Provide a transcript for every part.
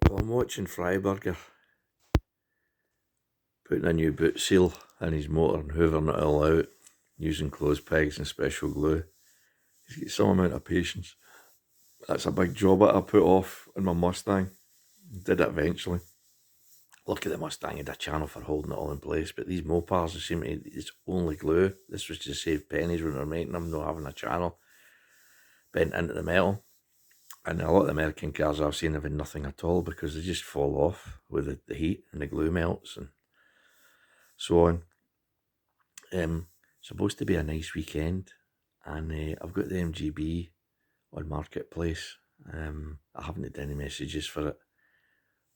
Well, I'm watching Freiburger putting a new boot seal in his motor and hoovering it all out using clothes pegs and special glue. He's got some amount of patience. That's a big job that I put off in my Mustang. Did it eventually. Lucky the Mustang had a channel for holding it all in place, but these Mopars seem to it's only glue. This was to save pennies when they're making them, not having a channel bent into the metal. And a lot of the American cars I've seen have had nothing at all because they just fall off with the heat and the glue melts and so on. Supposed to be a nice weekend, and I've got the MGB on Marketplace. I haven't had any messages for it.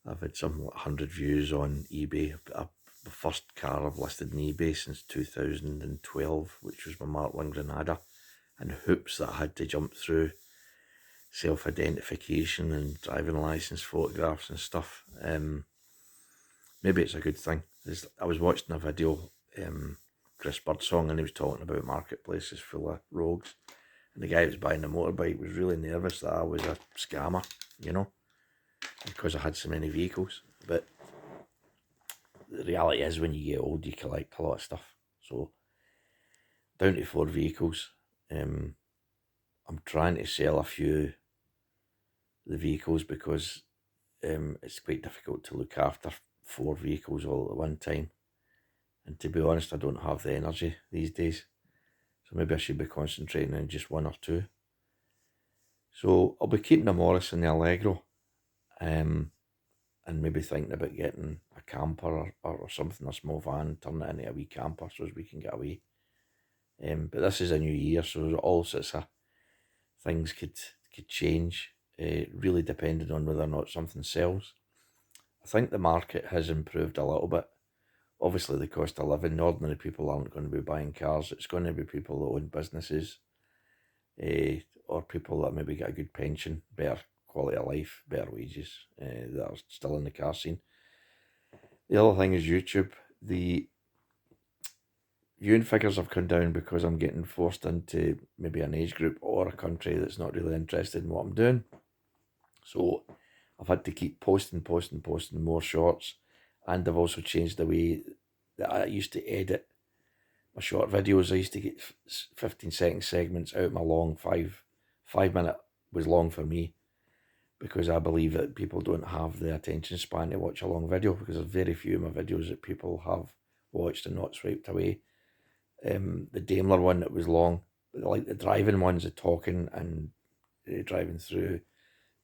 I've had some 100 views on eBay. The first car I've listed on eBay since 2012, which was my Mark I Granada, and hoops that I had to jump through, self-identification and driving licence photographs and stuff. Maybe it's a good thing. I was watching a video, Chris Birdsong, and he was talking about marketplaces full of rogues, and the guy who was buying the motorbike was really nervous that I was a scammer, because I had so many vehicles. But the reality is, when you get old, you collect a lot of stuff. So down to 4 vehicles. I'm trying to sell a few of the vehicles because it's quite difficult to look after 4 vehicles all at one time. And to be honest, I don't have the energy these days. So maybe I should be concentrating on just 1 or 2. So I'll be keeping the Morris and the Allegro, and maybe thinking about getting a camper or something, a small van, turn it into a wee camper so as we can get away. But this is a new year, so all sorts of things could change, really depending on whether or not something sells. I think the market has improved a little bit. Obviously, the cost of living, ordinary people aren't going to be buying cars. It's going to be people that own businesses, or people that maybe get a good pension, better quality of life, better wages, that are still in the car scene. The other thing is YouTube. The viewing figures have come down because I'm getting forced into maybe an age group or a country that's not really interested in what I'm doing. So I've had to keep posting more shorts, and I've also changed the way that I used to edit my short videos. I used to get 15-second segments out of my long 5-minute was long for me, because I believe that people don't have the attention span to watch a long video, because there's very few of my videos that people have watched and not swiped away. The Daimler one that was long, but like the driving ones, the talking and driving through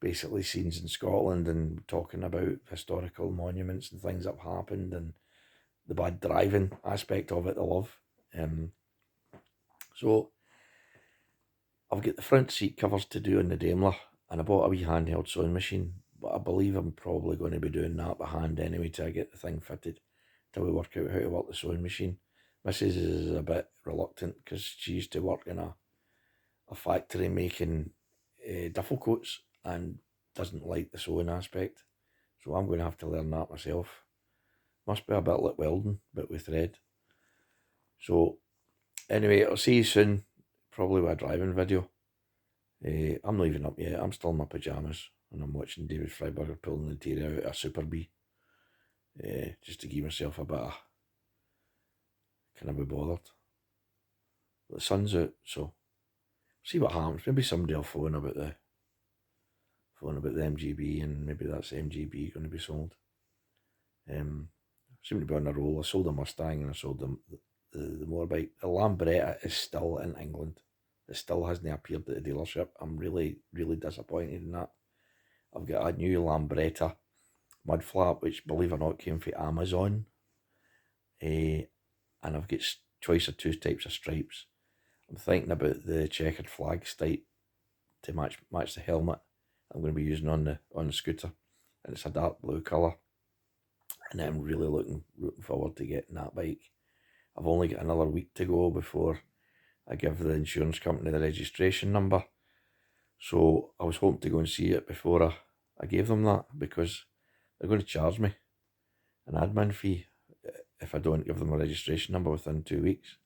basically scenes in Scotland and talking about historical monuments and things that have happened and the bad driving aspect of it, I love. So I've got the front seat covers to do on the Daimler, and I bought a wee handheld sewing machine, but I believe I'm probably going to be doing that by hand anyway till I get the thing fitted, till we work out how to work the sewing machine. Mrs. is a bit reluctant because she used to work in a factory making duffel coats and doesn't like the sewing aspect. So I'm going to have to learn that myself. Must be a bit like welding, but with thread. So anyway, I'll see you soon, probably with a driving video. I'm not even up yet. I'm still in my pyjamas and I'm watching David Freiberger pulling the interior out of a Super Bee, just to give myself a bit of, can I be bothered? But the sun's out, so see what happens. Maybe somebody will phone about the MGB, and maybe that's MGB going to be sold. Seem to be on a roll. I sold a Mustang and I sold the motorbike. The Lambretta is still in England. It still hasn't appeared at the dealership. I'm really, really disappointed in that. I've got a new Lambretta mud flap, which, believe it or not, came from Amazon. And I've got choice of 2 types of stripes. I'm thinking about the checkered flag stripe to match the helmet I'm going to be using on the scooter, and it's a dark blue colour, and I'm really looking forward to getting that bike. I've only got another week to go before I give the insurance company the registration number, so I was hoping to go and see it before I gave them that, because they're going to charge me an admin fee if I don't give them a registration number within 2 weeks.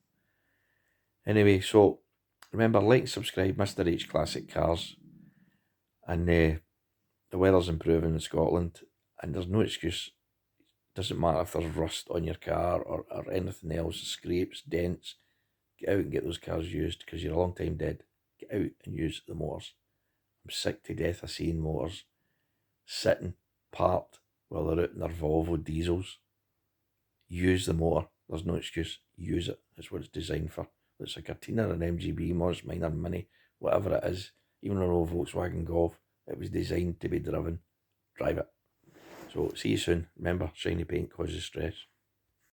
Anyway, so remember, like and subscribe, Mr. H Classic Cars, and the weather's improving in Scotland, and there's no excuse. Doesn't matter if there's rust on your car or anything else, scrapes, dents. Get out and get those cars used, because you're a long time dead. Get out and use the motors. I'm sick to death of seeing motors sitting parked while they're out in their Volvo diesels. Use the motor. There's no excuse. Use it. It's what it's designed for. It's like a Tina, an MGB, Mars, Minor, Mini, whatever it is. Even an old Volkswagen Golf, it was designed to be driven. Drive it. So see you soon. Remember, shiny paint causes stress.